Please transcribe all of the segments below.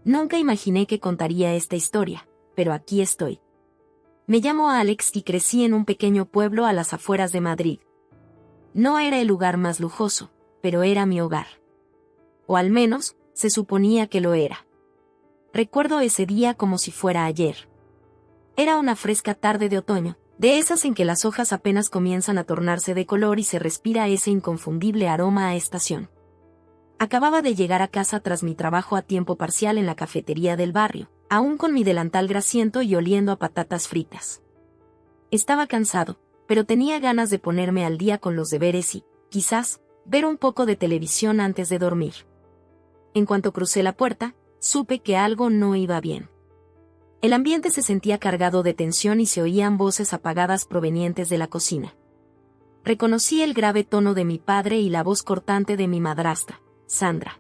Nunca imaginé que contaría esta historia, pero aquí estoy. Me llamo Alex y crecí en un pequeño pueblo a las afueras de Madrid. No era el lugar más lujoso, pero era mi hogar. O al menos, se suponía que lo era. Recuerdo ese día como si fuera ayer. Era una fresca tarde de otoño, de esas en que las hojas apenas comienzan a tornarse de color y se respira ese inconfundible aroma a estación. Acababa de llegar a casa tras mi trabajo a tiempo parcial en la cafetería del barrio, aún con mi delantal grasiento y oliendo a patatas fritas. Estaba cansado, pero tenía ganas de ponerme al día con los deberes y, quizás, ver un poco de televisión antes de dormir. En cuanto crucé la puerta, supe que algo no iba bien. El ambiente se sentía cargado de tensión y se oían voces apagadas provenientes de la cocina. Reconocí el grave tono de mi padre y la voz cortante de mi madrastra, Sandra.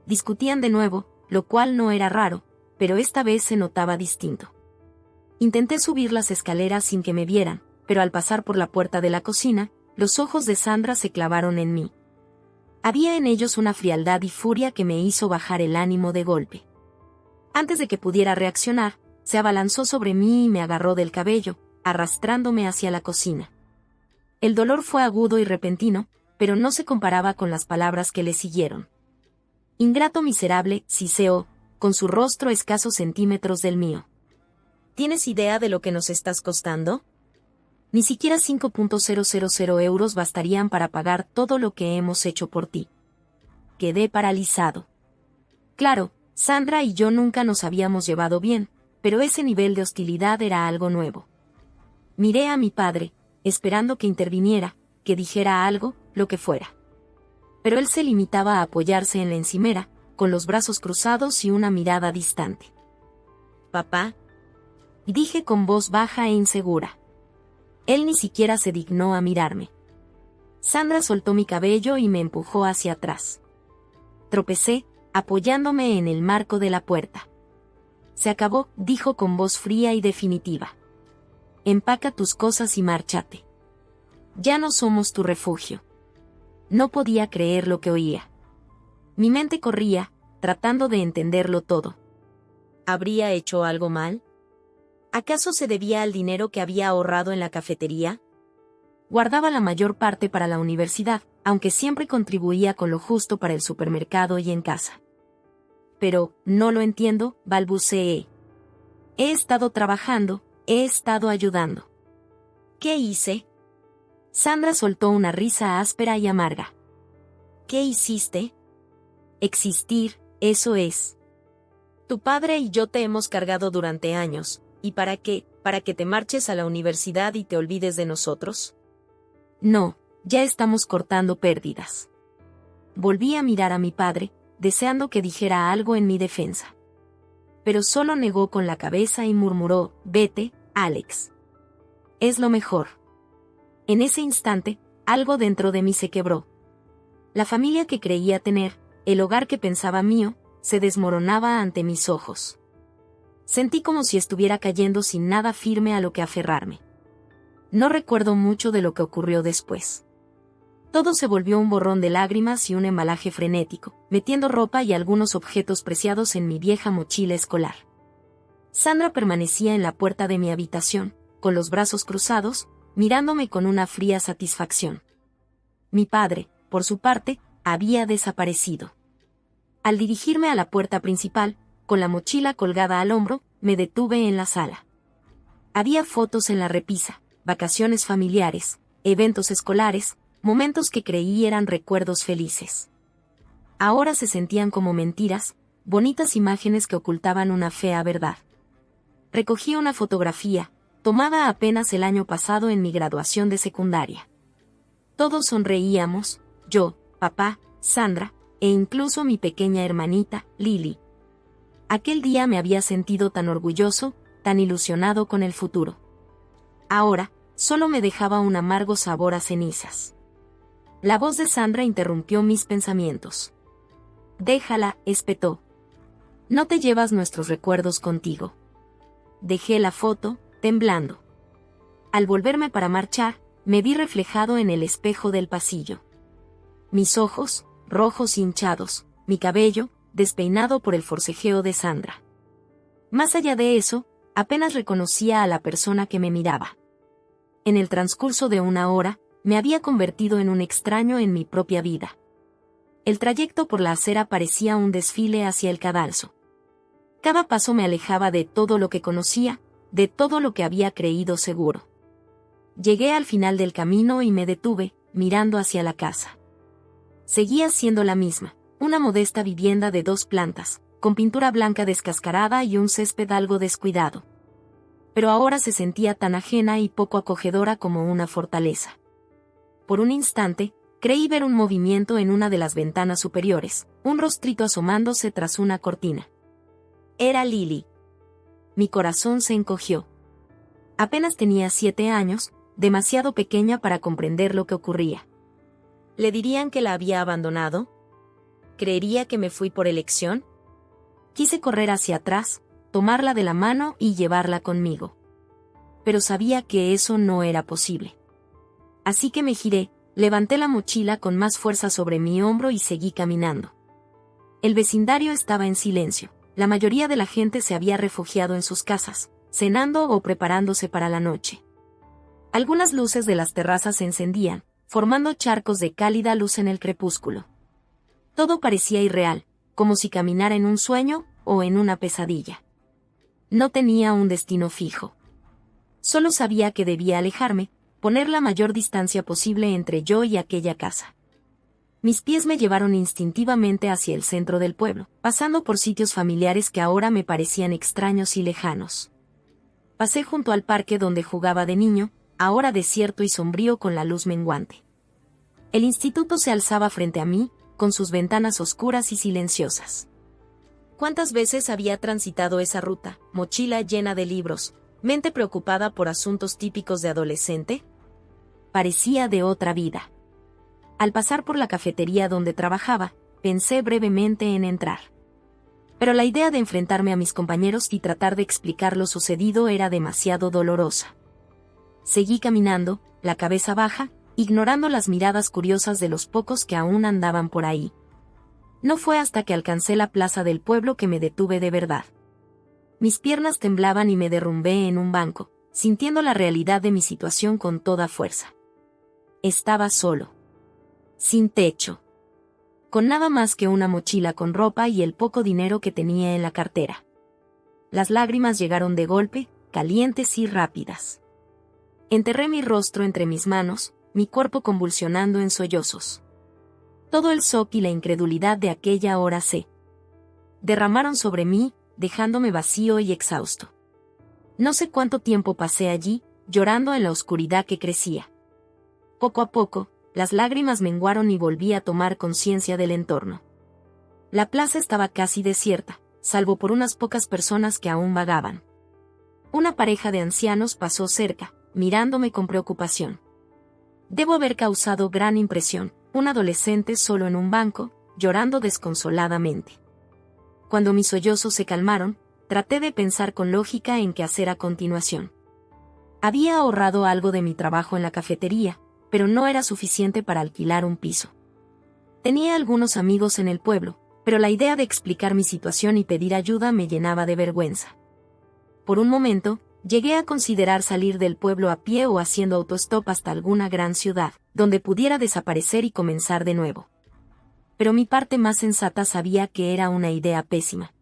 Discutían de nuevo, lo cual no era raro, pero esta vez se notaba distinto. Intenté subir las escaleras sin que me vieran, pero al pasar por la puerta de la cocina, los ojos de Sandra se clavaron en mí. Había en ellos una frialdad y furia que me hizo bajar el ánimo de golpe. Antes de que pudiera reaccionar, se abalanzó sobre mí y me agarró del cabello, arrastrándome hacia la cocina. El dolor fue agudo y repentino, pero no se comparaba con las palabras que le siguieron. Ingrato miserable, siseó, con su rostro a escasos centímetros del mío. ¿Tienes idea de lo que nos estás costando? Ni siquiera 5.000 euros bastarían para pagar todo lo que hemos hecho por ti. Quedé paralizado. Claro, Sandra y yo nunca nos habíamos llevado bien, pero ese nivel de hostilidad era algo nuevo. Miré a mi padre, esperando que interviniera, que dijera algo, lo que fuera. Pero él se limitaba a apoyarse en la encimera, con los brazos cruzados y una mirada distante. «Papá», dije con voz baja e insegura. Él ni siquiera se dignó a mirarme. Sandra soltó mi cabello y me empujó hacia atrás. Tropecé, apoyándome en el marco de la puerta. «Se acabó», dijo con voz fría y definitiva. «Empaca tus cosas y márchate. Ya no somos tu refugio». No podía creer lo que oía. Mi mente corría, tratando de entenderlo todo. ¿Habría hecho algo mal? ¿Acaso se debía al dinero que había ahorrado en la cafetería? Guardaba la mayor parte para la universidad, aunque siempre contribuía con lo justo para el supermercado y en casa. Pero, no lo entiendo, balbuceé. He estado trabajando, he estado ayudando. ¿Qué hice? Sandra soltó una risa áspera y amarga. ¿Qué hiciste? Existir, eso es. Tu padre y yo te hemos cargado durante años, ¿y para qué? ¿Para que te marches a la universidad y te olvides de nosotros? No, ya estamos cortando pérdidas. Volví a mirar a mi padre, deseando que dijera algo en mi defensa. Pero solo negó con la cabeza y murmuró, «Vete, Alex. Es lo mejor». En ese instante, algo dentro de mí se quebró. La familia que creía tener, el hogar que pensaba mío, se desmoronaba ante mis ojos. Sentí como si estuviera cayendo sin nada firme a lo que aferrarme. No recuerdo mucho de lo que ocurrió después. Todo se volvió un borrón de lágrimas y un embalaje frenético, metiendo ropa y algunos objetos preciados en mi vieja mochila escolar. Sandra permanecía en la puerta de mi habitación, con los brazos cruzados, mirándome con una fría satisfacción. Mi padre, por su parte, había desaparecido. Al dirigirme a la puerta principal, con la mochila colgada al hombro, me detuve en la sala. Había fotos en la repisa, vacaciones familiares, eventos escolares, momentos que creí eran recuerdos felices. Ahora se sentían como mentiras, bonitas imágenes que ocultaban una fea verdad. Recogí una fotografía, tomada apenas el año pasado en mi graduación de secundaria. Todos sonreíamos, yo, papá, Sandra, e incluso mi pequeña hermanita, Lily. Aquel día me había sentido tan orgulloso, tan ilusionado con el futuro. Ahora, solo me dejaba un amargo sabor a cenizas. La voz de Sandra interrumpió mis pensamientos. «Déjala», espetó. «No te llevas nuestros recuerdos contigo». Dejé la foto, temblando. Al volverme para marchar, me vi reflejado en el espejo del pasillo. Mis ojos, rojos y hinchados, mi cabello, despeinado por el forcejeo de Sandra. Más allá de eso, apenas reconocía a la persona que me miraba. En el transcurso de una hora, me había convertido en un extraño en mi propia vida. El trayecto por la acera parecía un desfile hacia el cadalso. Cada paso me alejaba de todo lo que conocía, de todo lo que había creído seguro. Llegué al final del camino y me detuve, mirando hacia la casa. Seguía siendo la misma, una modesta vivienda de 2 plantas, con pintura blanca descascarada y un césped algo descuidado. Pero ahora se sentía tan ajena y poco acogedora como una fortaleza. Por un instante, creí ver un movimiento en una de las ventanas superiores, un rostrito asomándose tras una cortina. Era Lily. Mi corazón se encogió. Apenas tenía 7 años, demasiado pequeña para comprender lo que ocurría. ¿Le dirían que la había abandonado? ¿Creería que me fui por elección? Quise correr hacia atrás, tomarla de la mano y llevarla conmigo. Pero sabía que eso no era posible. Así que me giré, levanté la mochila con más fuerza sobre mi hombro y seguí caminando. El vecindario estaba en silencio. La mayoría de la gente se había refugiado en sus casas, cenando o preparándose para la noche. Algunas luces de las terrazas se encendían, formando charcos de cálida luz en el crepúsculo. Todo parecía irreal, como si caminara en un sueño o en una pesadilla. No tenía un destino fijo. Solo sabía que debía alejarme, poner la mayor distancia posible entre yo y aquella casa. Mis pies me llevaron instintivamente hacia el centro del pueblo, pasando por sitios familiares que ahora me parecían extraños y lejanos. Pasé junto al parque donde jugaba de niño, ahora desierto y sombrío con la luz menguante. El instituto se alzaba frente a mí, con sus ventanas oscuras y silenciosas. ¿Cuántas veces había transitado esa ruta, mochila llena de libros, mente preocupada por asuntos típicos de adolescente? Parecía de otra vida. Al pasar por la cafetería donde trabajaba, pensé brevemente en entrar. Pero la idea de enfrentarme a mis compañeros y tratar de explicar lo sucedido era demasiado dolorosa. Seguí caminando, la cabeza baja, ignorando las miradas curiosas de los pocos que aún andaban por ahí. No fue hasta que alcancé la plaza del pueblo que me detuve de verdad. Mis piernas temblaban y me derrumbé en un banco, sintiendo la realidad de mi situación con toda fuerza. Estaba solo. Sin techo. Con nada más que una mochila con ropa y el poco dinero que tenía en la cartera. Las lágrimas llegaron de golpe, calientes y rápidas. Enterré mi rostro entre mis manos, mi cuerpo convulsionando en sollozos. Todo el shock y la incredulidad de aquella hora se derramaron sobre mí, dejándome vacío y exhausto. No sé cuánto tiempo pasé allí, llorando en la oscuridad que crecía. Poco a poco, las lágrimas menguaron y volví a tomar conciencia del entorno. La plaza estaba casi desierta, salvo por unas pocas personas que aún vagaban. Una pareja de ancianos pasó cerca, mirándome con preocupación. Debo haber causado gran impresión, un adolescente solo en un banco, llorando desconsoladamente. Cuando mis sollozos se calmaron, traté de pensar con lógica en qué hacer a continuación. Había ahorrado algo de mi trabajo en la cafetería, pero no era suficiente para alquilar un piso. Tenía algunos amigos en el pueblo, pero la idea de explicar mi situación y pedir ayuda me llenaba de vergüenza. Por un momento, llegué a considerar salir del pueblo a pie o haciendo autostop hasta alguna gran ciudad, donde pudiera desaparecer y comenzar de nuevo. Pero mi parte más sensata sabía que era una idea pésima.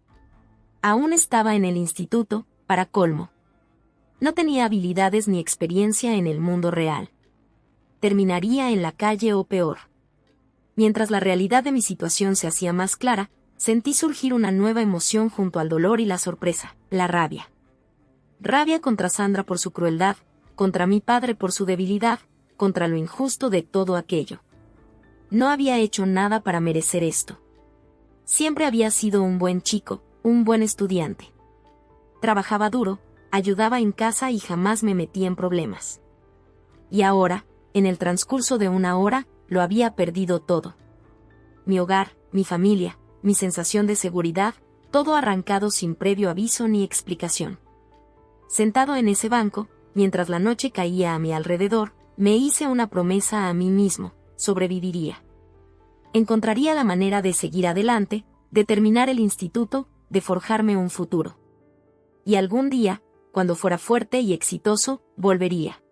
Aún estaba en el instituto, para colmo. No tenía habilidades ni experiencia en el mundo real. Terminaría en la calle o peor. Mientras la realidad de mi situación se hacía más clara, sentí surgir una nueva emoción junto al dolor y la sorpresa, la rabia. Rabia contra Sandra por su crueldad, contra mi padre por su debilidad, contra lo injusto de todo aquello. No había hecho nada para merecer esto. Siempre había sido un buen chico, un buen estudiante. Trabajaba duro, ayudaba en casa y jamás me metí en problemas. Y ahora, en el transcurso de una hora, lo había perdido todo. Mi hogar, mi familia, mi sensación de seguridad, todo arrancado sin previo aviso ni explicación. Sentado en ese banco, mientras la noche caía a mi alrededor, me hice una promesa a mí mismo: sobreviviría. Encontraría la manera de seguir adelante, de terminar el instituto, de forjarme un futuro. Y algún día, cuando fuera fuerte y exitoso, volvería.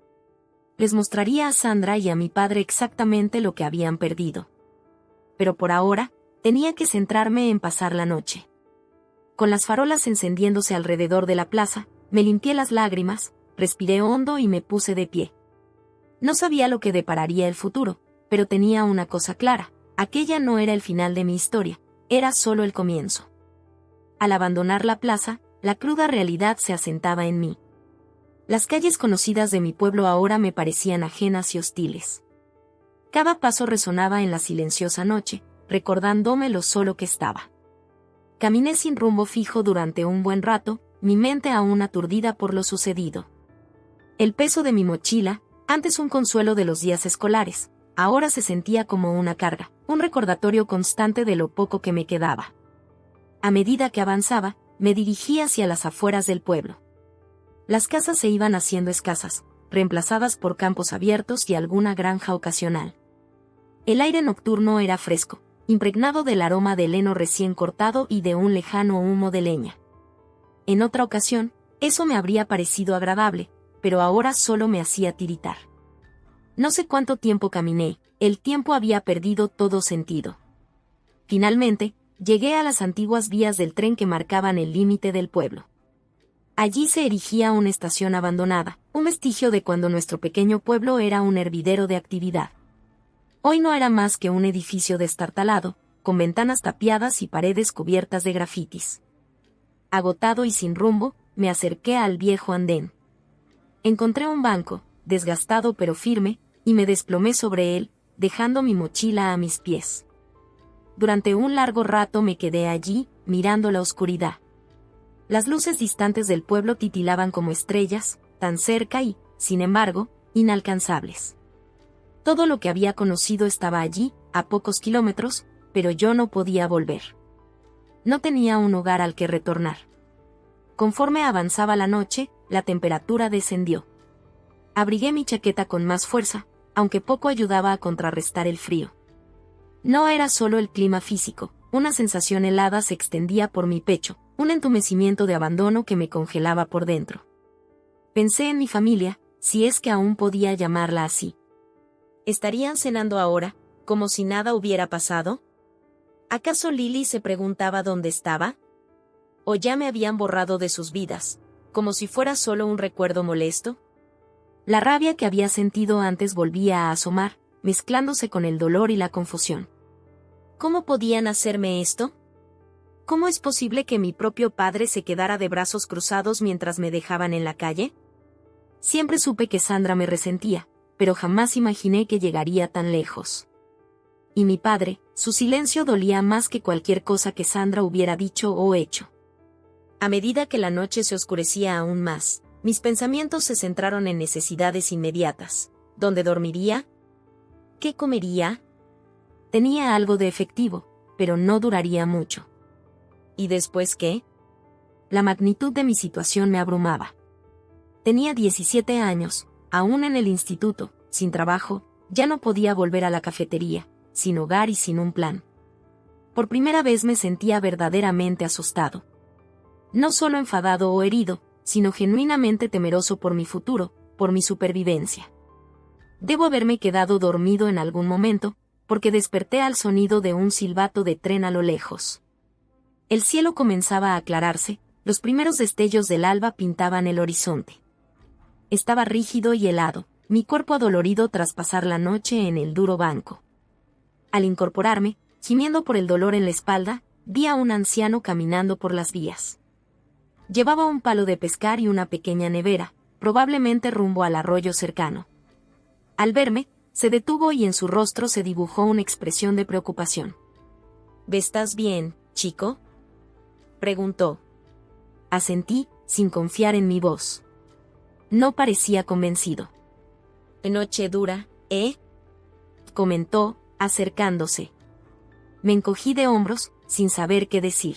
Les mostraría a Sandra y a mi padre exactamente lo que habían perdido. Pero por ahora, tenía que centrarme en pasar la noche. Con las farolas encendiéndose alrededor de la plaza, me limpié las lágrimas, respiré hondo y me puse de pie. No sabía lo que depararía el futuro, pero tenía una cosa clara: aquella no era el final de mi historia, era solo el comienzo. Al abandonar la plaza, la cruda realidad se asentaba en mí. Las calles conocidas de mi pueblo ahora me parecían ajenas y hostiles. Cada paso resonaba en la silenciosa noche, recordándome lo solo que estaba. Caminé sin rumbo fijo durante un buen rato, mi mente aún aturdida por lo sucedido. El peso de mi mochila, antes un consuelo de los días escolares, ahora se sentía como una carga, un recordatorio constante de lo poco que me quedaba. A medida que avanzaba, me dirigí hacia las afueras del pueblo. Las casas se iban haciendo escasas, reemplazadas por campos abiertos y alguna granja ocasional. El aire nocturno era fresco, impregnado del aroma del heno recién cortado y de un lejano humo de leña. En otra ocasión, eso me habría parecido agradable, pero ahora solo me hacía tiritar. No sé cuánto tiempo caminé, el tiempo había perdido todo sentido. Finalmente, llegué a las antiguas vías del tren que marcaban el límite del pueblo. Allí se erigía una estación abandonada, un vestigio de cuando nuestro pequeño pueblo era un hervidero de actividad. Hoy no era más que un edificio destartalado, con ventanas tapiadas y paredes cubiertas de grafitis. Agotado y sin rumbo, me acerqué al viejo andén. Encontré un banco, desgastado pero firme, y me desplomé sobre él, dejando mi mochila a mis pies. Durante un largo rato me quedé allí, mirando la oscuridad. Las luces distantes del pueblo titilaban como estrellas, tan cerca y, sin embargo, inalcanzables. Todo lo que había conocido estaba allí, a pocos kilómetros, pero yo no podía volver. No tenía un hogar al que retornar. Conforme avanzaba la noche, la temperatura descendió. Abrigué mi chaqueta con más fuerza, aunque poco ayudaba a contrarrestar el frío. No era solo el clima físico, una sensación helada se extendía por mi pecho, un entumecimiento de abandono que me congelaba por dentro. Pensé en mi familia, si es que aún podía llamarla así. ¿Estarían cenando ahora, como si nada hubiera pasado? ¿Acaso Lily se preguntaba dónde estaba? ¿O ya me habían borrado de sus vidas, como si fuera solo un recuerdo molesto? La rabia que había sentido antes volvía a asomar, mezclándose con el dolor y la confusión. ¿Cómo podían hacerme esto? ¿Cómo es posible que mi propio padre se quedara de brazos cruzados mientras me dejaban en la calle? Siempre supe que Sandra me resentía, pero jamás imaginé que llegaría tan lejos. Y mi padre, su silencio dolía más que cualquier cosa que Sandra hubiera dicho o hecho. A medida que la noche se oscurecía aún más, mis pensamientos se centraron en necesidades inmediatas. ¿Dónde dormiría? ¿Qué comería? Tenía algo de efectivo, pero no duraría mucho. ¿Y después qué? La magnitud de mi situación me abrumaba. Tenía 17 años, aún en el instituto, sin trabajo, ya no podía volver a la cafetería, sin hogar y sin un plan. Por primera vez me sentía verdaderamente asustado. No solo enfadado o herido, sino genuinamente temeroso por mi futuro, por mi supervivencia. Debo haberme quedado dormido en algún momento, porque desperté al sonido de un silbato de tren a lo lejos. El cielo comenzaba a aclararse, los primeros destellos del alba pintaban el horizonte. Estaba rígido y helado, mi cuerpo adolorido tras pasar la noche en el duro banco. Al incorporarme, gimiendo por el dolor en la espalda, vi a un anciano caminando por las vías. Llevaba un palo de pescar y una pequeña nevera, probablemente rumbo al arroyo cercano. Al verme, se detuvo y en su rostro se dibujó una expresión de preocupación. ¿Estás bien, chico?, preguntó. Asentí, sin confiar en mi voz. No parecía convencido. «Noche dura, ¿eh?», comentó, acercándose. Me encogí de hombros, sin saber qué decir.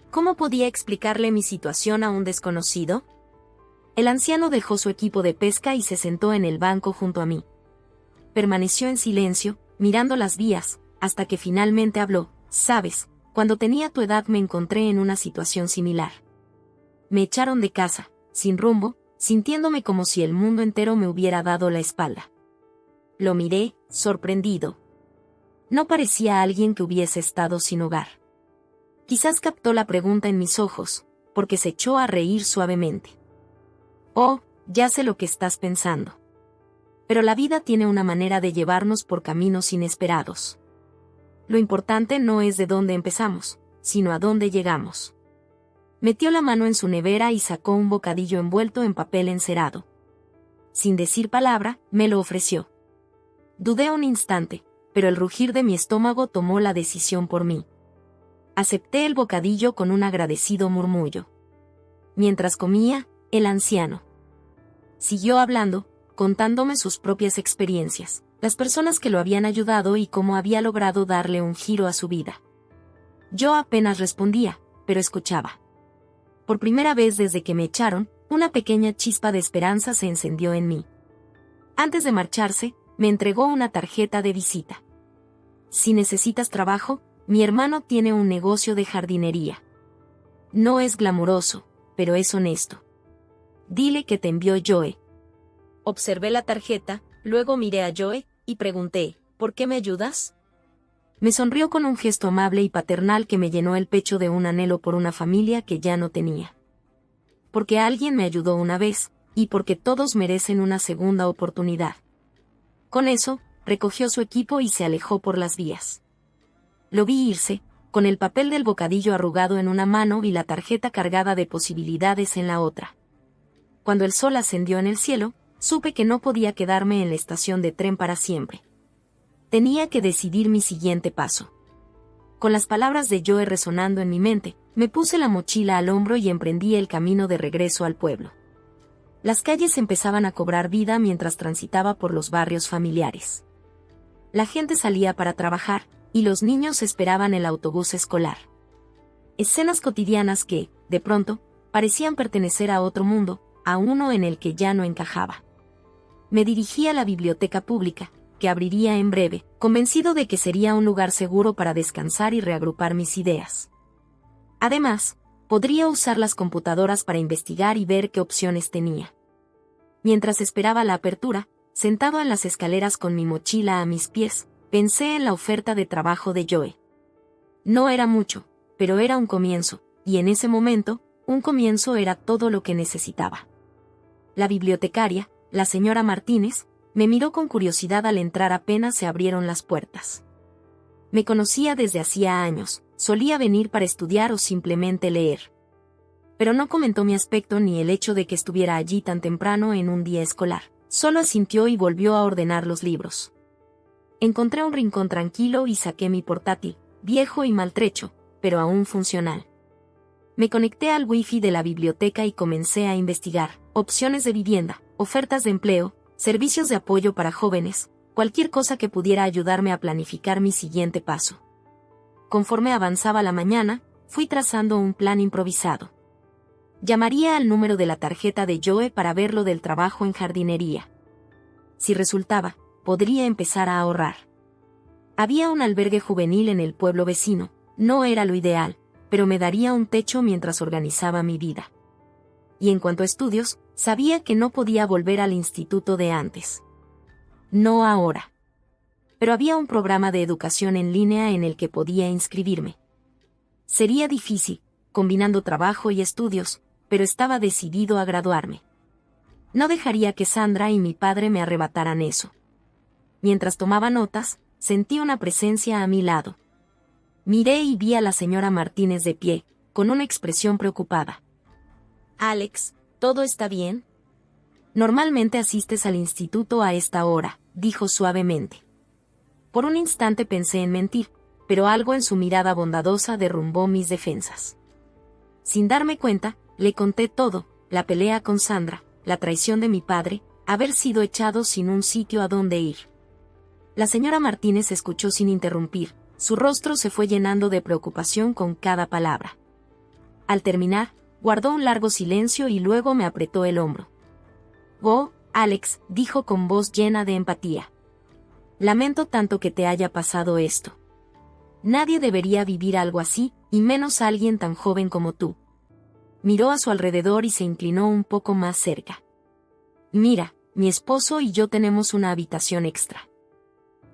¿Cómo podía explicarle mi situación a un desconocido? El anciano dejó su equipo de pesca y se sentó en el banco junto a mí. Permaneció en silencio, mirando las vías, hasta que finalmente habló. «Sabes, Cuando tenía tu edad me encontré en una situación similar. Me echaron de casa, sin rumbo, sintiéndome como si el mundo entero me hubiera dado la espalda. Lo miré, sorprendido. No parecía alguien que hubiese estado sin hogar. Quizás captó la pregunta en mis ojos, porque se echó a reír suavemente. Oh, ya sé lo que estás pensando. Pero la vida tiene una manera de llevarnos por caminos inesperados. Lo importante no es de dónde empezamos, sino a dónde llegamos. Metió la mano en su nevera y sacó un bocadillo envuelto en papel encerado. Sin decir palabra, me lo ofreció. Dudé un instante, pero el rugir de mi estómago tomó la decisión por mí. Acepté el bocadillo con un agradecido murmullo. Mientras comía, el anciano siguió hablando, contándome sus propias experiencias, las personas que lo habían ayudado y cómo había logrado darle un giro a su vida. Yo apenas respondía, pero escuchaba. Por primera vez desde que me echaron, una pequeña chispa de esperanza se encendió en mí. Antes de marcharse, me entregó una tarjeta de visita. Si necesitas trabajo, mi hermano tiene un negocio de jardinería. No es glamuroso, pero es honesto. Dile que te envió Joe. Observé la tarjeta, luego miré a Joe, y pregunté, ¿por qué me ayudas? Me sonrió con un gesto amable y paternal que me llenó el pecho de un anhelo por una familia que ya no tenía. Porque alguien me ayudó una vez, y porque todos merecen una segunda oportunidad. Con eso, recogió su equipo y se alejó por las vías. Lo vi irse, con el papel del bocadillo arrugado en una mano y la tarjeta cargada de posibilidades en la otra. Cuando el sol ascendió en el cielo, supe que no podía quedarme en la estación de tren para siempre. Tenía que decidir mi siguiente paso. Con las palabras de Joe resonando en mi mente, me puse la mochila al hombro y emprendí el camino de regreso al pueblo. Las calles empezaban a cobrar vida mientras transitaba por los barrios familiares. La gente salía para trabajar, y los niños esperaban el autobús escolar. Escenas cotidianas que, de pronto, parecían pertenecer a otro mundo, a uno en el que ya no encajaba. Me dirigí a la biblioteca pública, que abriría en breve, convencido de que sería un lugar seguro para descansar y reagrupar mis ideas. Además, podría usar las computadoras para investigar y ver qué opciones tenía. Mientras esperaba la apertura, sentado en las escaleras con mi mochila a mis pies, pensé en la oferta de trabajo de Joe. No era mucho, pero era un comienzo, y en ese momento, un comienzo era todo lo que necesitaba. La bibliotecaria, la señora Martínez, me miró con curiosidad al entrar apenas se abrieron las puertas. Me conocía desde hacía años, solía venir para estudiar o simplemente leer. Pero no comentó mi aspecto ni el hecho de que estuviera allí tan temprano en un día escolar. Solo asintió y volvió a ordenar los libros. Encontré un rincón tranquilo y saqué mi portátil, viejo y maltrecho, pero aún funcional. Me conecté al wifi de la biblioteca y comencé a investigar opciones de vivienda, ofertas de empleo, servicios de apoyo para jóvenes, cualquier cosa que pudiera ayudarme a planificar mi siguiente paso. Conforme avanzaba la mañana, fui trazando un plan improvisado. Llamaría al número de la tarjeta de Joe para ver lo del trabajo en jardinería. Si resultaba, podría empezar a ahorrar. Había un albergue juvenil en el pueblo vecino, no era lo ideal, pero me daría un techo mientras organizaba mi vida. Y en cuanto a estudios, sabía que no podía volver al instituto de antes. No ahora. Pero había un programa de educación en línea en el que podía inscribirme. Sería difícil, combinando trabajo y estudios, pero estaba decidido a graduarme. No dejaría que Sandra y mi padre me arrebataran eso. Mientras tomaba notas, sentí una presencia a mi lado. Miré y vi a la señora Martínez de pie, con una expresión preocupada. «Alex, ¿todo está bien?» «Normalmente asistes al instituto a esta hora», dijo suavemente. Por un instante pensé en mentir, pero algo en su mirada bondadosa derrumbó mis defensas. Sin darme cuenta, le conté todo, la pelea con Sandra, la traición de mi padre, haber sido echado sin un sitio a donde ir. La señora Martínez escuchó sin interrumpir, su rostro se fue llenando de preocupación con cada palabra. Al terminar, guardó un largo silencio y luego me apretó el hombro. «Oh, Alex», dijo con voz llena de empatía. «Lamento tanto que te haya pasado esto. Nadie debería vivir algo así, y menos alguien tan joven como tú. Miró a su alrededor y se inclinó un poco más cerca. Mira, mi esposo y yo tenemos una habitación extra.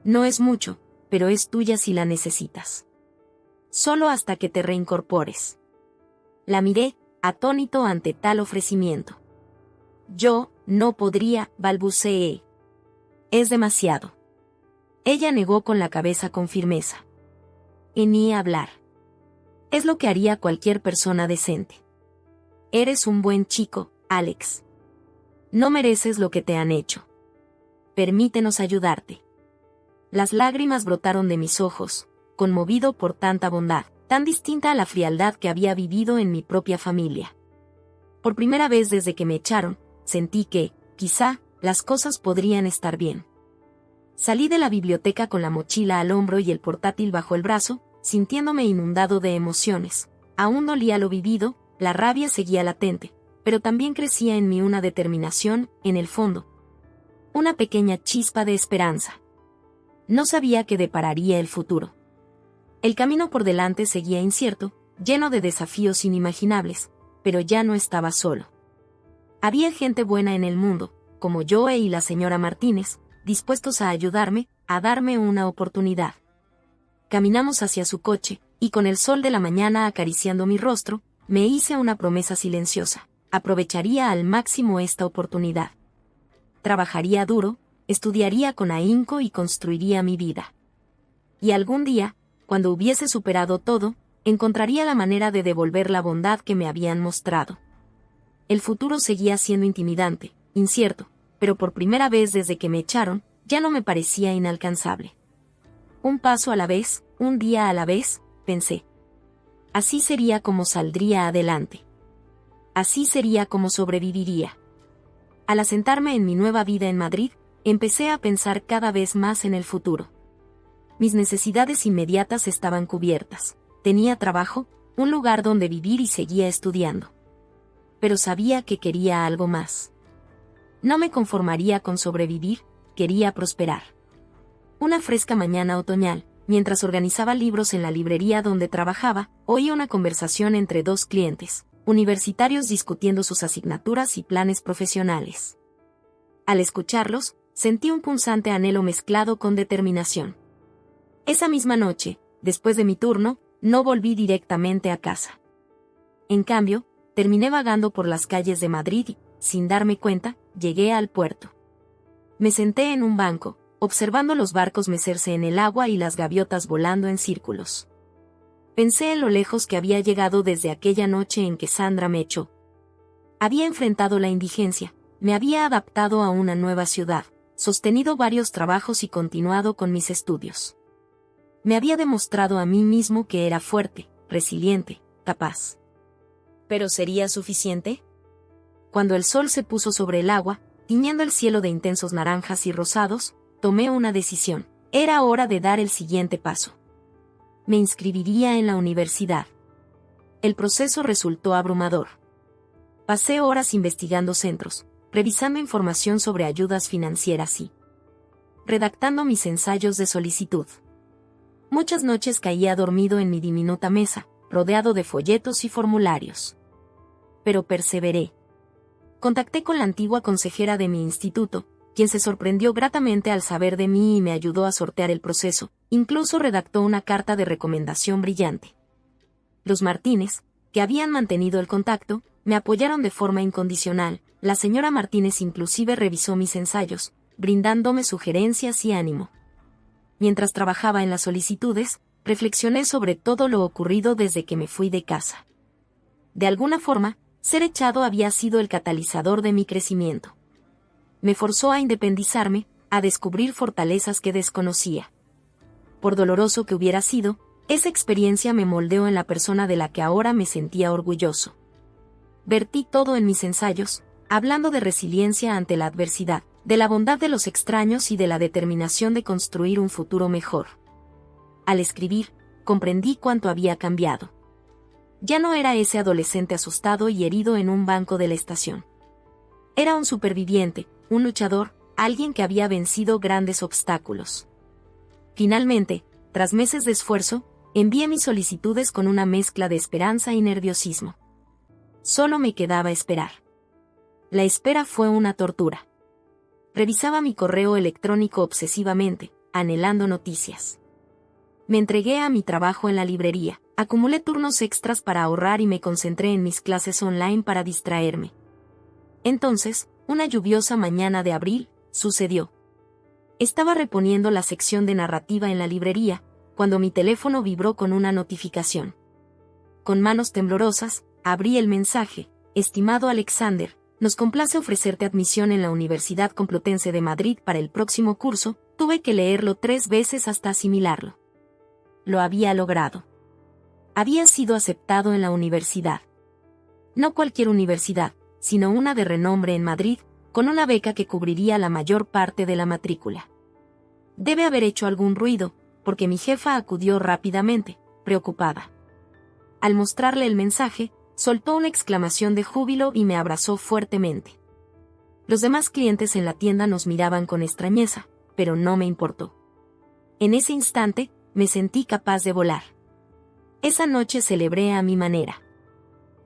No es mucho, pero es tuya si la necesitas. Solo hasta que te reincorpores. La miré, atónito ante tal ofrecimiento. Yo, no podría, balbuceé. Es demasiado. Ella negó con la cabeza con firmeza. Y ni hablar. Es lo que haría cualquier persona decente. Eres un buen chico, Alex. No mereces lo que te han hecho. Permítenos ayudarte. Las lágrimas brotaron de mis ojos, conmovido por tanta bondad, tan distinta a la frialdad que había vivido en mi propia familia. Por primera vez desde que me echaron, sentí que, quizá, las cosas podrían estar bien. Salí de la biblioteca con la mochila al hombro y el portátil bajo el brazo, sintiéndome inundado de emociones. Aún dolía lo vivido, la rabia seguía latente, pero también crecía en mí una determinación, en el fondo. Una pequeña chispa de esperanza. No sabía qué depararía el futuro. El camino por delante seguía incierto, lleno de desafíos inimaginables, pero ya no estaba solo. Había gente buena en el mundo, como Joe y la señora Martínez, dispuestos a ayudarme, a darme una oportunidad. Caminamos hacia su coche, y con el sol de la mañana acariciando mi rostro, me hice una promesa silenciosa. Aprovecharía al máximo esta oportunidad. Trabajaría duro, estudiaría con ahínco y construiría mi vida. Y algún día, cuando hubiese superado todo, encontraría la manera de devolver la bondad que me habían mostrado. El futuro seguía siendo intimidante, incierto, pero por primera vez desde que me echaron, ya no me parecía inalcanzable. Un paso a la vez, un día a la vez, pensé. Así sería como saldría adelante. Así sería como sobreviviría. Al asentarme en mi nueva vida en Madrid, empecé a pensar cada vez más en el futuro. Mis necesidades inmediatas estaban cubiertas. Tenía trabajo, un lugar donde vivir y seguía estudiando. Pero sabía que quería algo más. No me conformaría con sobrevivir, quería prosperar. Una fresca mañana otoñal, mientras organizaba libros en la librería donde trabajaba, oí una conversación entre dos clientes, universitarios discutiendo sus asignaturas y planes profesionales. Al escucharlos, sentí un punzante anhelo mezclado con determinación. Esa misma noche, después de mi turno, no volví directamente a casa. En cambio, terminé vagando por las calles de Madrid y, sin darme cuenta, llegué al puerto. Me senté en un banco, observando los barcos mecerse en el agua y las gaviotas volando en círculos. Pensé en lo lejos que había llegado desde aquella noche en que Sandra me echó. Había enfrentado la indigencia, me había adaptado a una nueva ciudad, sostenido varios trabajos y continuado con mis estudios. Me había demostrado a mí mismo que era fuerte, resiliente, capaz. ¿Pero sería suficiente? Cuando el sol se puso sobre el agua, tiñendo el cielo de intensos naranjas y rosados, tomé una decisión. Era hora de dar el siguiente paso. Me inscribiría en la universidad. El proceso resultó abrumador. Pasé horas investigando centros, revisando información sobre ayudas financieras y redactando mis ensayos de solicitud. Muchas noches caía dormido en mi diminuta mesa, rodeado de folletos y formularios. Pero perseveré. Contacté con la antigua consejera de mi instituto, quien se sorprendió gratamente al saber de mí y me ayudó a sortear el proceso, incluso redactó una carta de recomendación brillante. Los Martínez, que habían mantenido el contacto, me apoyaron de forma incondicional. La señora Martínez inclusive revisó mis ensayos, brindándome sugerencias y ánimo. Mientras trabajaba en las solicitudes, reflexioné sobre todo lo ocurrido desde que me fui de casa. De alguna forma, ser echado había sido el catalizador de mi crecimiento. Me forzó a independizarme, a descubrir fortalezas que desconocía. Por doloroso que hubiera sido, esa experiencia me moldeó en la persona de la que ahora me sentía orgulloso. Vertí todo en mis ensayos, hablando de resiliencia ante la adversidad, de la bondad de los extraños y de la determinación de construir un futuro mejor. Al escribir, comprendí cuánto había cambiado. Ya no era ese adolescente asustado y herido en un banco de la estación. Era un superviviente, un luchador, alguien que había vencido grandes obstáculos. Finalmente, tras meses de esfuerzo, Envié mis solicitudes con una mezcla de esperanza y nerviosismo. Solo me quedaba esperar. La espera fue una tortura. Revisaba mi correo electrónico obsesivamente, anhelando noticias. Me entregué a mi trabajo en la librería, acumulé turnos extras para ahorrar y me concentré en mis clases online para distraerme. Entonces, una lluviosa mañana de abril, sucedió. Estaba reponiendo la sección de narrativa en la librería, cuando mi teléfono vibró con una notificación. Con manos temblorosas, abrí el mensaje: estimado Alexander, nos complace ofrecerte admisión en la Universidad Complutense de Madrid para el próximo curso. Tuve que leerlo 3 veces hasta asimilarlo. Lo había logrado. Había sido aceptado en la universidad. No cualquier universidad, sino una de renombre en Madrid, con una beca que cubriría la mayor parte de la matrícula. Debe haber hecho algún ruido, porque mi jefa acudió rápidamente, preocupada. Al mostrarle el mensaje, soltó una exclamación de júbilo y me abrazó fuertemente. Los demás clientes en la tienda nos miraban con extrañeza, pero no me importó. En ese instante, me sentí capaz de volar. Esa noche celebré a mi manera.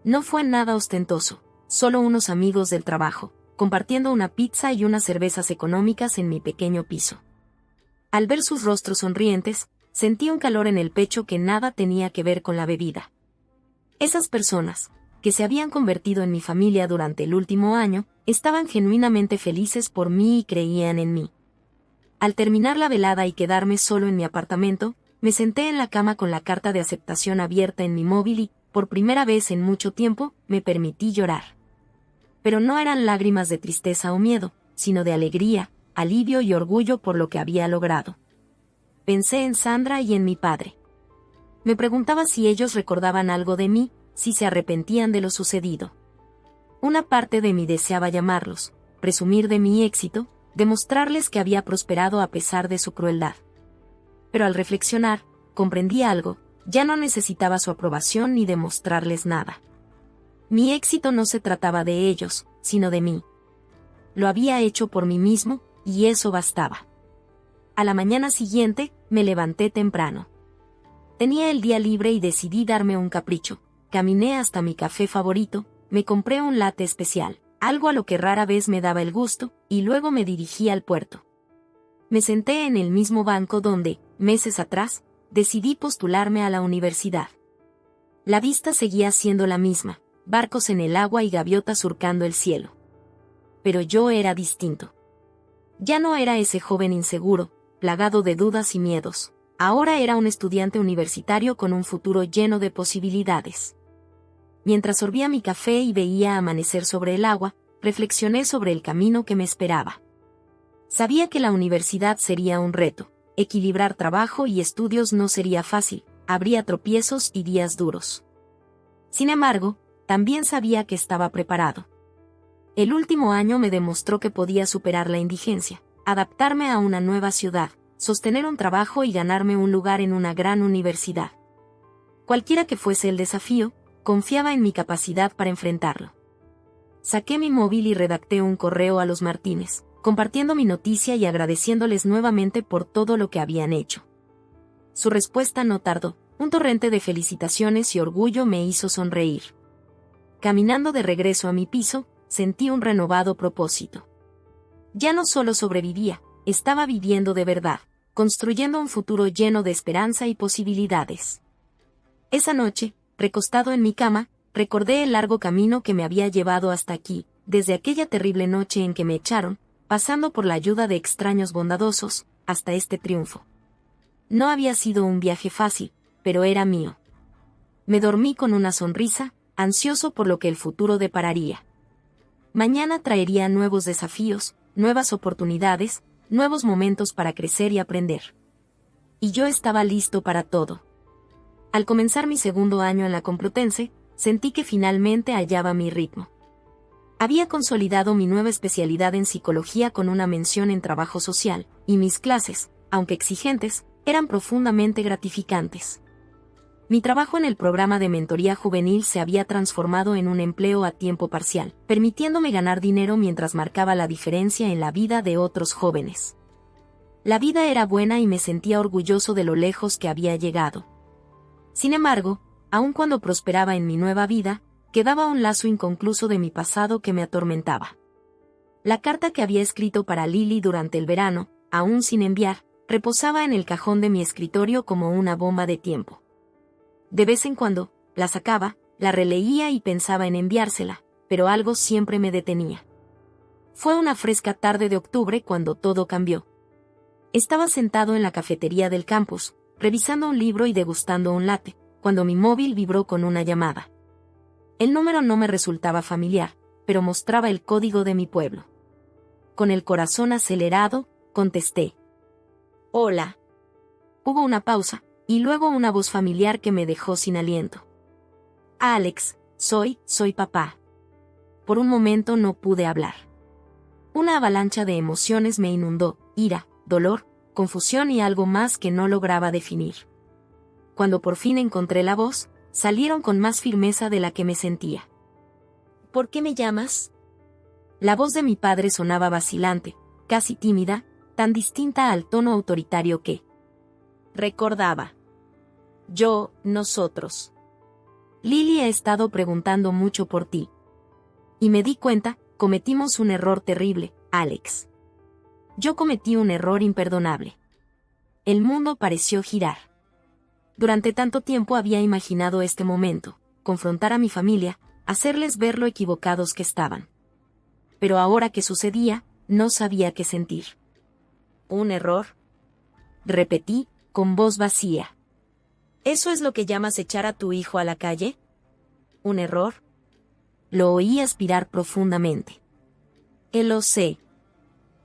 No fue nada ostentoso, solo unos amigos del trabajo, compartiendo una pizza y unas cervezas económicas en mi pequeño piso. Al ver sus rostros sonrientes, sentí un calor en el pecho que nada tenía que ver con la bebida. Esas personas, que se habían convertido en mi familia durante el último año, estaban genuinamente felices por mí y creían en mí. Al terminar la velada y quedarme solo en mi apartamento, me senté en la cama con la carta de aceptación abierta en mi móvil y, por primera vez en mucho tiempo, me permití llorar. Pero no eran lágrimas de tristeza o miedo, sino de alegría, alivio y orgullo por lo que había logrado. Pensé en Sandra y en mi padre. Me preguntaba si ellos recordaban algo de mí, si se arrepentían de lo sucedido. Una parte de mí deseaba llamarlos, presumir de mi éxito, demostrarles que había prosperado a pesar de su crueldad. Pero al reflexionar, comprendí algo: ya no necesitaba su aprobación ni demostrarles nada. Mi éxito no se trataba de ellos, sino de mí. Lo había hecho por mí mismo, y eso bastaba. A la mañana siguiente, me levanté temprano. Tenía el día libre y decidí darme un capricho. Caminé hasta mi café favorito, me compré un latte especial, algo a lo que rara vez me daba el gusto, y luego me dirigí al puerto. Me senté en el mismo banco donde, meses atrás, decidí postularme a la universidad. La vista seguía siendo la misma, barcos en el agua y gaviotas surcando el cielo. Pero yo era distinto. Ya no era ese joven inseguro, plagado de dudas y miedos. Ahora era un estudiante universitario con un futuro lleno de posibilidades. Mientras sorbía mi café y veía amanecer sobre el agua, reflexioné sobre el camino que me esperaba. Sabía que la universidad sería un reto, equilibrar trabajo y estudios no sería fácil, habría tropiezos y días duros. Sin embargo, también sabía que estaba preparado. El último año me demostró que podía superar la indigencia, adaptarme a una nueva ciudad, sostener un trabajo y ganarme un lugar en una gran universidad. Cualquiera que fuese el desafío, confiaba en mi capacidad para enfrentarlo. Saqué mi móvil y redacté un correo a los Martínez, compartiendo mi noticia y agradeciéndoles nuevamente por todo lo que habían hecho. Su respuesta no tardó, un torrente de felicitaciones y orgullo me hizo sonreír. Caminando de regreso a mi piso, sentí un renovado propósito. Ya no solo sobrevivía, estaba viviendo de verdad, construyendo un futuro lleno de esperanza y posibilidades. Esa noche, recostado en mi cama, recordé el largo camino que me había llevado hasta aquí, desde aquella terrible noche en que me echaron, pasando por la ayuda de extraños bondadosos, hasta este triunfo. No había sido un viaje fácil, pero era mío. Me dormí con una sonrisa, ansioso por lo que el futuro depararía. Mañana traería nuevos desafíos, nuevas oportunidades, nuevos momentos para crecer y aprender. Y yo estaba listo para todo. Al comenzar mi segundo año en la Complutense, sentí que finalmente hallaba mi ritmo. Había consolidado mi nueva especialidad en psicología con una mención en trabajo social, y mis clases, aunque exigentes, eran profundamente gratificantes. Mi trabajo en el programa de mentoría juvenil se había transformado en un empleo a tiempo parcial, permitiéndome ganar dinero mientras marcaba la diferencia en la vida de otros jóvenes. La vida era buena y me sentía orgulloso de lo lejos que había llegado. Sin embargo, aun cuando prosperaba en mi nueva vida, quedaba un lazo inconcluso de mi pasado que me atormentaba. La carta que había escrito para Lily durante el verano, aún sin enviar, reposaba en el cajón de mi escritorio como una bomba de tiempo. De vez en cuando, la sacaba, la releía y pensaba en enviársela, pero algo siempre me detenía. Fue una fresca tarde de octubre cuando todo cambió. Estaba sentado en la cafetería del campus, revisando un libro y degustando un latte, cuando mi móvil vibró con una llamada. El número no me resultaba familiar, pero mostraba el código de mi pueblo. Con el corazón acelerado, contesté. Hola. Hubo una pausa, y luego una voz familiar que me dejó sin aliento. Alex, soy papá. Por un momento no pude hablar. Una avalancha de emociones me inundó, ira, dolor, confusión y algo más que no lograba definir. Cuando por fin encontré la voz, salieron con más firmeza de la que me sentía. ¿Por qué me llamas? La voz de mi padre sonaba vacilante, casi tímida, tan distinta al tono autoritario que recordaba. Nosotros. Lily ha estado preguntando mucho por ti. Y me di cuenta, cometimos un error terrible, Alex. Yo cometí un error imperdonable. El mundo pareció girar. Durante tanto tiempo había imaginado este momento, confrontar a mi familia, hacerles ver lo equivocados que estaban. Pero ahora que sucedía, no sabía qué sentir. ¿Un error? Repetí, con voz vacía. ¿Eso es lo que llamas echar a tu hijo a la calle? ¿Un error? Lo oí aspirar profundamente. Lo sé.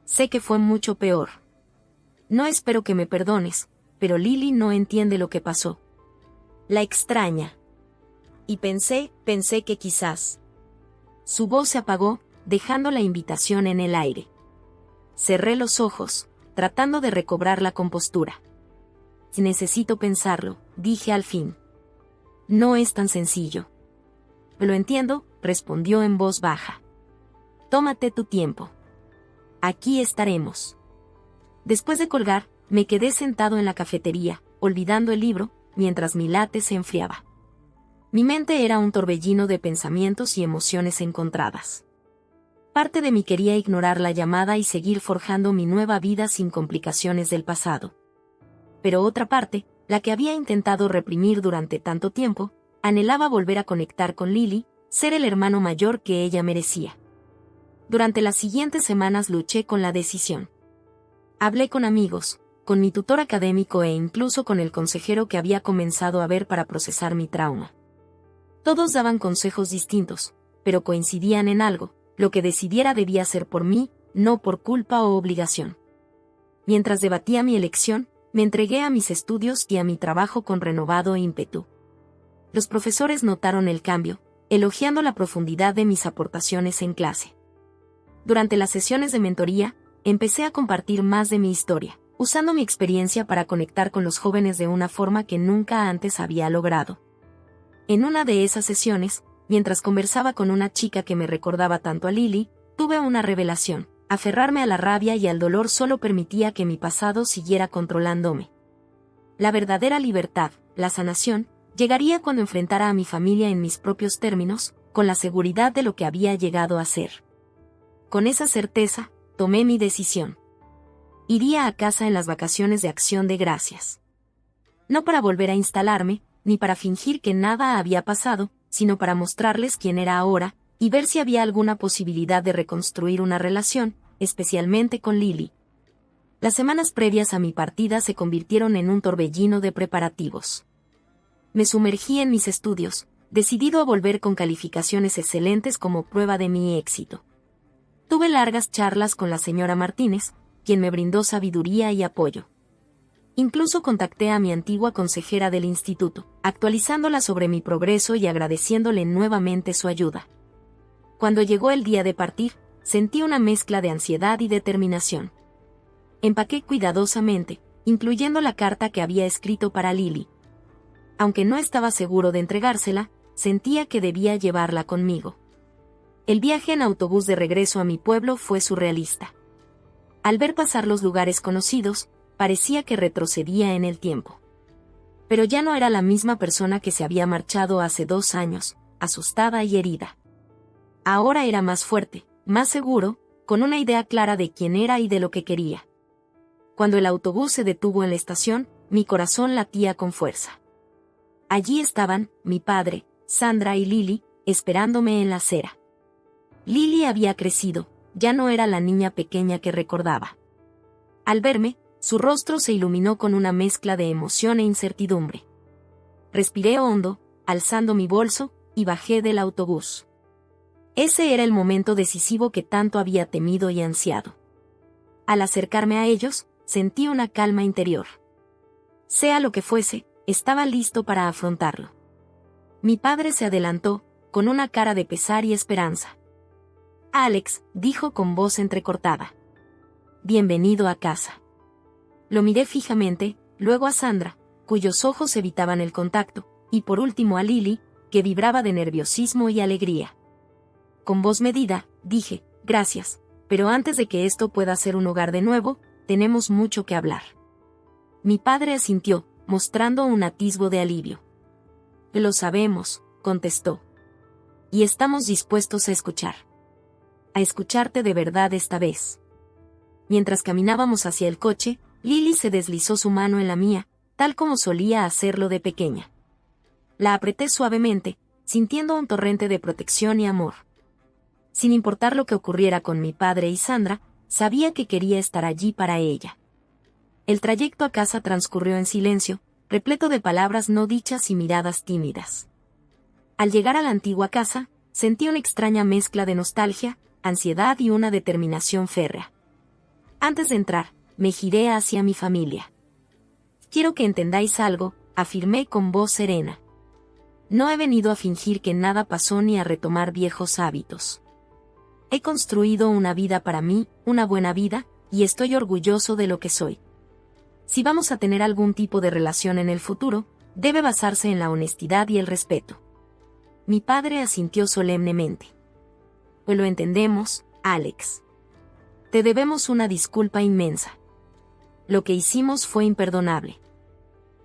Sé que fue mucho peor. No espero que me perdones, pero Lily no entiende lo que pasó. La extraña. Y pensé que quizás. Su voz se apagó, dejando la invitación en el aire. Cerré los ojos, tratando de recobrar la compostura. Necesito pensarlo, dije al fin. No es tan sencillo. Lo entiendo, respondió en voz baja. Tómate tu tiempo. Aquí estaremos. Después de colgar, me quedé sentado en la cafetería, olvidando el libro, mientras mi latte se enfriaba. Mi mente era un torbellino de pensamientos y emociones encontradas. Parte de mí quería ignorar la llamada y seguir forjando mi nueva vida sin complicaciones del pasado. Pero otra parte, la que había intentado reprimir durante tanto tiempo, anhelaba volver a conectar con Lily, ser el hermano mayor que ella merecía. Durante las siguientes semanas luché con la decisión. Hablé con amigos, con mi tutor académico e incluso con el consejero que había comenzado a ver para procesar mi trauma. Todos daban consejos distintos, pero coincidían en algo: lo que decidiera debía ser por mí, no por culpa o obligación. Mientras debatía mi elección, me entregué a mis estudios y a mi trabajo con renovado ímpetu. Los profesores notaron el cambio, elogiando la profundidad de mis aportaciones en clase. Durante las sesiones de mentoría, empecé a compartir más de mi historia, usando mi experiencia para conectar con los jóvenes de una forma que nunca antes había logrado. En una de esas sesiones, mientras conversaba con una chica que me recordaba tanto a Lily, tuve una revelación: aferrarme a la rabia y al dolor solo permitía que mi pasado siguiera controlándome. La verdadera libertad, la sanación, llegaría cuando enfrentara a mi familia en mis propios términos, con la seguridad de lo que había llegado a ser. Con esa certeza, tomé mi decisión. Iría a casa en las vacaciones de Acción de Gracias. No para volver a instalarme, ni para fingir que nada había pasado, sino para mostrarles quién era ahora, y ver si había alguna posibilidad de reconstruir una relación, especialmente con Lily. Las semanas previas a mi partida se convirtieron en un torbellino de preparativos. Me sumergí en mis estudios, decidido a volver con calificaciones excelentes como prueba de mi éxito. Tuve largas charlas con la señora Martínez, quien me brindó sabiduría y apoyo. Incluso contacté a mi antigua consejera del instituto, actualizándola sobre mi progreso y agradeciéndole nuevamente su ayuda. Cuando llegó el día de partir, sentí una mezcla de ansiedad y determinación. Empaqué cuidadosamente, incluyendo la carta que había escrito para Lily. Aunque no estaba seguro de entregársela, sentía que debía llevarla conmigo. El viaje en autobús de regreso a mi pueblo fue surrealista. Al ver pasar los lugares conocidos, parecía que retrocedía en el tiempo. Pero ya no era la misma persona que se había marchado hace 2 años, asustada y herida. Ahora era más fuerte, más seguro, con una idea clara de quién era y de lo que quería. Cuando el autobús se detuvo en la estación, mi corazón latía con fuerza. Allí estaban, mi padre, Sandra y Lily, esperándome en la acera. Lily había crecido, ya no era la niña pequeña que recordaba. Al verme, su rostro se iluminó con una mezcla de emoción e incertidumbre. Respiré hondo, alzando mi bolso, y bajé del autobús. Ese era el momento decisivo que tanto había temido y ansiado. Al acercarme a ellos, sentí una calma interior. Sea lo que fuese, estaba listo para afrontarlo. Mi padre se adelantó, con una cara de pesar y esperanza. «Alex», dijo con voz entrecortada. «Bienvenido a casa». Lo miré fijamente, luego a Sandra, cuyos ojos evitaban el contacto, y por último a Lily, que vibraba de nerviosismo y alegría. Con voz medida, dije, «Gracias, pero antes de que esto pueda ser un hogar de nuevo, tenemos mucho que hablar». Mi padre asintió, mostrando un atisbo de alivio. «Lo sabemos», contestó. «Y estamos dispuestos a escuchar. A escucharte de verdad esta vez». Mientras caminábamos hacia el coche, Lily se deslizó su mano en la mía, tal como solía hacerlo de pequeña. La apreté suavemente, sintiendo un torrente de protección y amor. Sin importar lo que ocurriera con mi padre y Sandra, sabía que quería estar allí para ella. El trayecto a casa transcurrió en silencio, repleto de palabras no dichas y miradas tímidas. Al llegar a la antigua casa, sentí una extraña mezcla de nostalgia, ansiedad y una determinación férrea. Antes de entrar, me giré hacia mi familia. «Quiero que entendáis algo», afirmé con voz serena. «No he venido a fingir que nada pasó ni a retomar viejos hábitos. He construido una vida para mí, una buena vida, y estoy orgulloso de lo que soy. Si vamos a tener algún tipo de relación en el futuro, debe basarse en la honestidad y el respeto». Mi padre asintió solemnemente. «Pues lo entendemos, Alex. Te debemos una disculpa inmensa. Lo que hicimos fue imperdonable.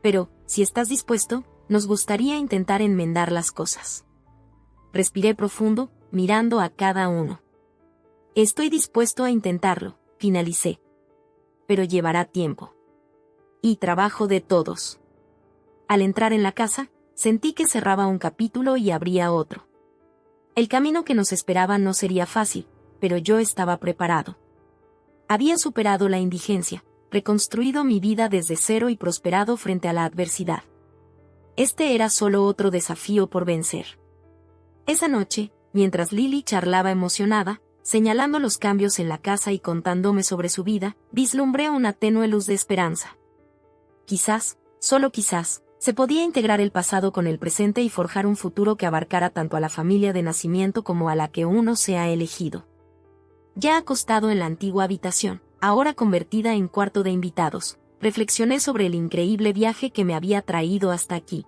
Pero, si estás dispuesto, nos gustaría intentar enmendar las cosas». Respiré profundo, mirando a cada uno. «Estoy dispuesto a intentarlo», finalicé. «Pero llevará tiempo. Y trabajo de todos». Al entrar en la casa, sentí que cerraba un capítulo y abría otro. El camino que nos esperaba no sería fácil, pero yo estaba preparado. Había superado la indigencia, reconstruido mi vida desde cero y prosperado frente a la adversidad. Este era solo otro desafío por vencer. Esa noche, mientras Lily charlaba emocionada, señalando los cambios en la casa y contándome sobre su vida, vislumbré una tenue luz de esperanza. Quizás, solo quizás, se podía integrar el pasado con el presente y forjar un futuro que abarcara tanto a la familia de nacimiento como a la que uno se ha elegido. Ya acostado en la antigua habitación, ahora convertida en cuarto de invitados, reflexioné sobre el increíble viaje que me había traído hasta aquí.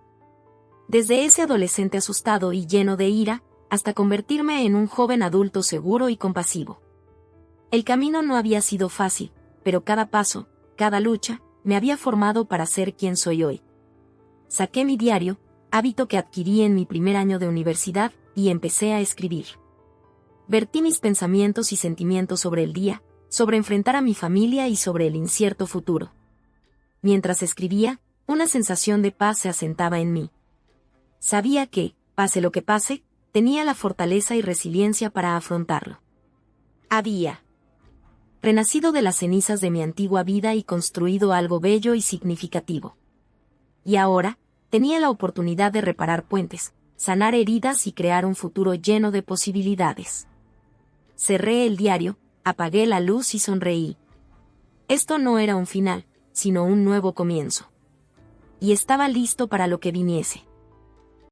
Desde ese adolescente asustado y lleno de ira, hasta convertirme en un joven adulto seguro y compasivo. El camino no había sido fácil, pero cada paso, cada lucha, me había formado para ser quien soy hoy. Saqué mi diario, hábito que adquirí en mi primer año de universidad, y empecé a escribir. Vertí mis pensamientos y sentimientos sobre el día, sobre enfrentar a mi familia y sobre el incierto futuro. Mientras escribía, una sensación de paz se asentaba en mí. Sabía que, pase lo que pase, tenía la fortaleza y resiliencia para afrontarlo. Había renacido de las cenizas de mi antigua vida y construido algo bello y significativo. Y ahora, tenía la oportunidad de reparar puentes, sanar heridas y crear un futuro lleno de posibilidades. Cerré el diario, apagué la luz y sonreí. Esto no era un final, sino un nuevo comienzo. Y estaba listo para lo que viniese.